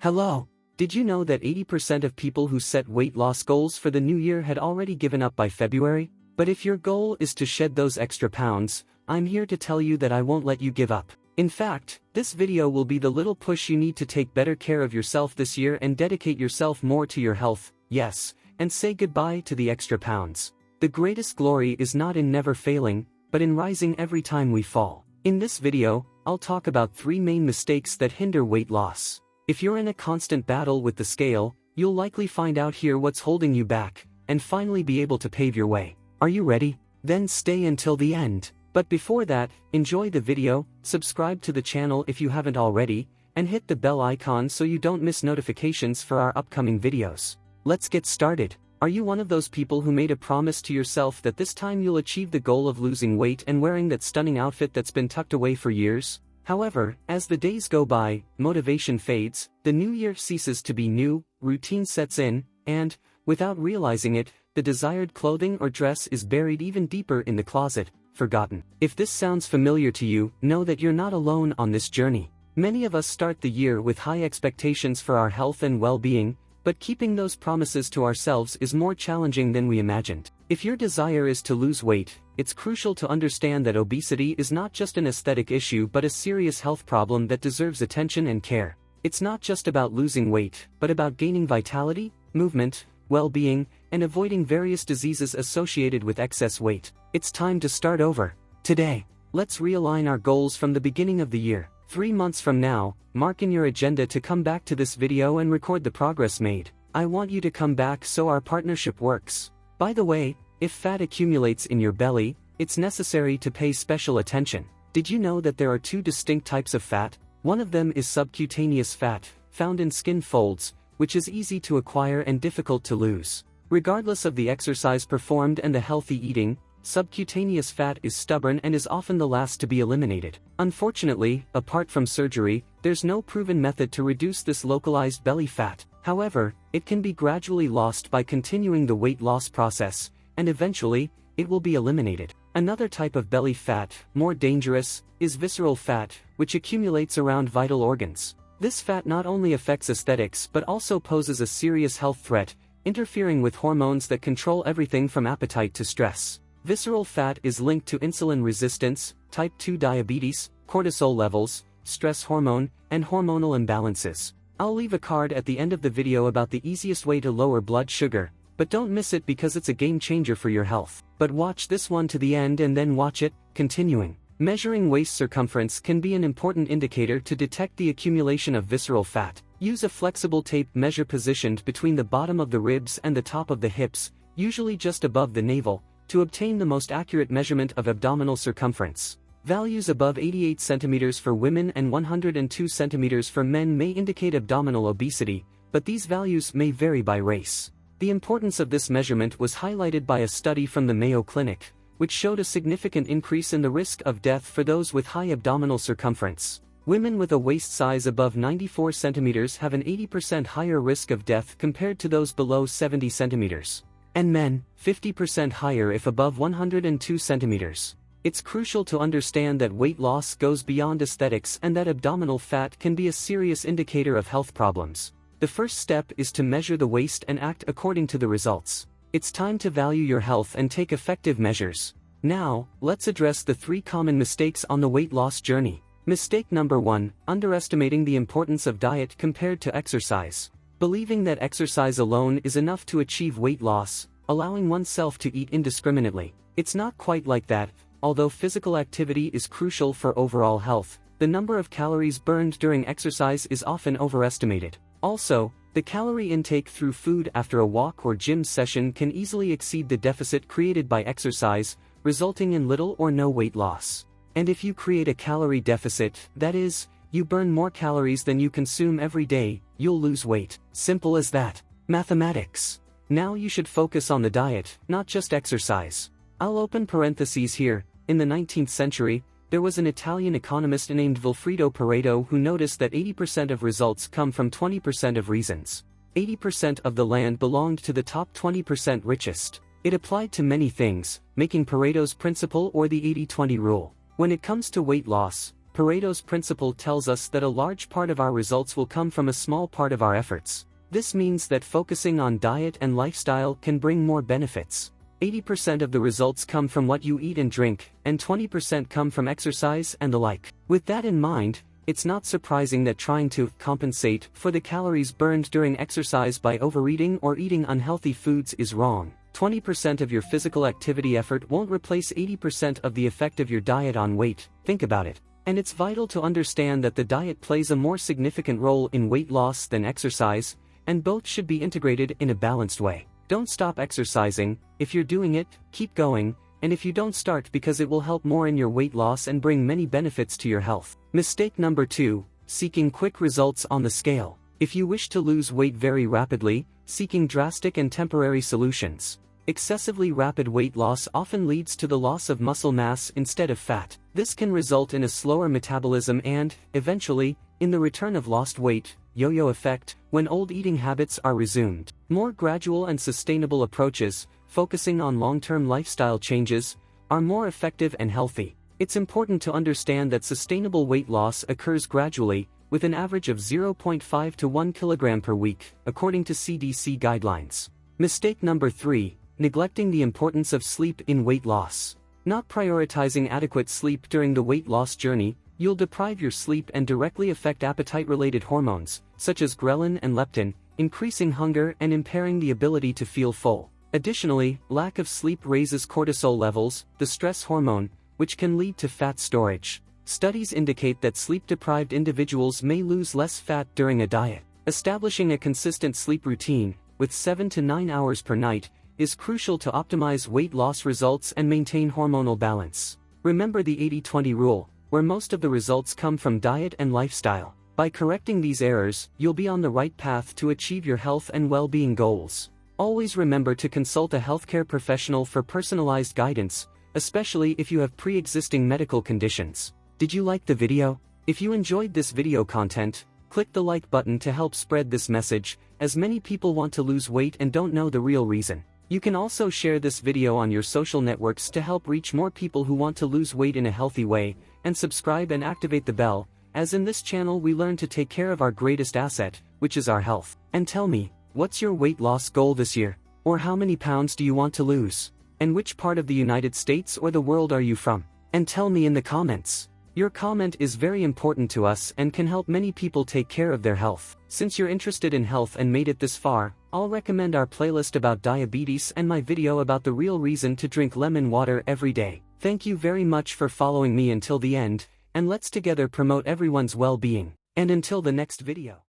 Hello. Did you know that 80% of people who set weight loss goals for the new year had already given up by February? But if your goal is to shed those extra pounds, I'm here to tell you that I won't let you give up. In fact, this video will be the little push you need to take better care of yourself this year and dedicate yourself more to your health, yes, and say goodbye to the extra pounds. The greatest glory is not in never failing, but in rising every time we fall. In this video, I'll talk about 3 main mistakes that hinder weight loss. If you're in a constant battle with the scale, you'll likely find out here what's holding you back, and finally be able to pave your way. Are you ready? Then stay until the end. But before that, enjoy the video, subscribe to the channel if you haven't already, and hit the bell icon so you don't miss notifications for our upcoming videos. Let's get started. Are you one of those people who made a promise to yourself that this time you'll achieve the goal of losing weight and wearing that stunning outfit that's been tucked away for years? However, as the days go by, motivation fades, the new year ceases to be new, routine sets in, and, without realizing it, the desired clothing or dress is buried even deeper in the closet, forgotten. If this sounds familiar to you, know that you're not alone on this journey. Many of us start the year with high expectations for our health and well-being, but keeping those promises to ourselves is more challenging than we imagined. If your desire is to lose weight, it's crucial to understand that obesity is not just an aesthetic issue but a serious health problem that deserves attention and care. It's not just about losing weight, but about gaining vitality, movement, well-being, and avoiding various diseases associated with excess weight. It's time to start over. Today, let's realign our goals from the beginning of the year. 3 months from now, mark in your agenda to come back to this video and record the progress made. I want you to come back so our partnership works. By the way, if fat accumulates in your belly, it's necessary to pay special attention. Did you know that there are 2 distinct types of fat? One of them is subcutaneous fat, found in skin folds, which is easy to acquire and difficult to lose. Regardless of the exercise performed and the healthy eating, subcutaneous fat is stubborn and is often the last to be eliminated. Unfortunately, apart from surgery, there's no proven method to reduce this localized belly fat. However, it can be gradually lost by continuing the weight loss process, and eventually, it will be eliminated. Another type of belly fat, more dangerous, is visceral fat, which accumulates around vital organs. This fat not only affects aesthetics but also poses a serious health threat, interfering with hormones that control everything from appetite to stress. Visceral fat is linked to insulin resistance, type 2 diabetes, cortisol levels, stress hormone, and hormonal imbalances. I'll leave a card at the end of the video about the easiest way to lower blood sugar, but don't miss it because it's a game changer for your health. But watch this one to the end and then watch it, continuing. Measuring waist circumference can be an important indicator to detect the accumulation of visceral fat. Use a flexible tape measure positioned between the bottom of the ribs and the top of the hips, usually just above the navel, to obtain the most accurate measurement of abdominal circumference. Values above 88 cm for women and 102 cm for men may indicate abdominal obesity, but these values may vary by race. The importance of this measurement was highlighted by a study from the Mayo Clinic, which showed a significant increase in the risk of death for those with high abdominal circumference. Women with a waist size above 94 cm have an 80% higher risk of death compared to those below 70 cm. And men, 50% higher if above 102 cm. It's crucial to understand that weight loss goes beyond aesthetics and that abdominal fat can be a serious indicator of health problems. The first step is to measure the waist and act according to the results. It's time to value your health and take effective measures. Now, let's address the 3 common mistakes on the weight loss journey. Mistake number 1, underestimating the importance of diet compared to exercise. Believing that exercise alone is enough to achieve weight loss, allowing oneself to eat indiscriminately. It's not quite like that. Although physical activity is crucial for overall health, the number of calories burned during exercise is often overestimated. Also, the calorie intake through food after a walk or gym session can easily exceed the deficit created by exercise, resulting in little or no weight loss. And if you create a calorie deficit, that is, you burn more calories than you consume every day, you'll lose weight. Simple as that. Mathematics. Now you should focus on the diet, not just exercise. I'll open parentheses here. In the 19th century, there was an Italian economist named Vilfredo Pareto who noticed that 80% of results come from 20% of reasons. 80% of the land belonged to the top 20% richest. It applied to many things, making Pareto's principle or the 80-20 rule. When it comes to weight loss, Pareto's principle tells us that a large part of our results will come from a small part of our efforts. This means that focusing on diet and lifestyle can bring more benefits. 80% of the results come from what you eat and drink, and 20% come from exercise and the like. With that in mind, it's not surprising that trying to compensate for the calories burned during exercise by overeating or eating unhealthy foods is wrong. 20% of your physical activity effort won't replace 80% of the effect of your diet on weight. Think about it. And it's vital to understand that the diet plays a more significant role in weight loss than exercise, and both should be integrated in a balanced way. Don't stop exercising. If you're doing it, keep going, and if you don't, start, because it will help more in your weight loss and bring many benefits to your health. Mistake number 2, seeking quick results on the scale. If you wish to lose weight very rapidly, seeking drastic and temporary solutions. Excessively rapid weight loss often leads to the loss of muscle mass instead of fat. This can result in a slower metabolism and, eventually, in the return of lost weight, yo-yo effect, when old eating habits are resumed. More gradual and sustainable approaches, focusing on long-term lifestyle changes, are more effective and healthy. It's important to understand that sustainable weight loss occurs gradually, with an average of 0.5 to 1 kilogram per week, according to CDC guidelines. Mistake number 3, neglecting the importance of sleep in weight loss. Not prioritizing adequate sleep during the weight loss journey, you'll deprive your sleep and directly affect appetite-related hormones, such as ghrelin and leptin, increasing hunger and impairing the ability to feel full. Additionally, lack of sleep raises cortisol levels, the stress hormone, which can lead to fat storage. Studies indicate that sleep-deprived individuals may lose less fat during a diet. Establishing a consistent sleep routine, with 7 to 9 hours per night, is crucial to optimize weight loss results and maintain hormonal balance. Remember the 80-20 rule, where most of the results come from diet and lifestyle. By correcting these errors, you'll be on the right path to achieve your health and well-being goals. Always remember to consult a healthcare professional for personalized guidance, especially if you have pre-existing medical conditions. Did you like the video? If you enjoyed this video content, click the like button to help spread this message, as many people want to lose weight and don't know the real reason. You can also share this video on your social networks to help reach more people who want to lose weight in a healthy way, and subscribe and activate the bell, as in this channel we learn to take care of our greatest asset, which is our health. And tell me, what's your weight loss goal this year? Or how many pounds do you want to lose? And which part of the United States or the world are you from? And tell me in the comments. Your comment is very important to us and can help many people take care of their health. Since you're interested in health and made it this far, I'll recommend our playlist about diabetes and my video about the real reason to drink lemon water every day. Thank you very much for following me until the end, and let's together promote everyone's well-being. And until the next video.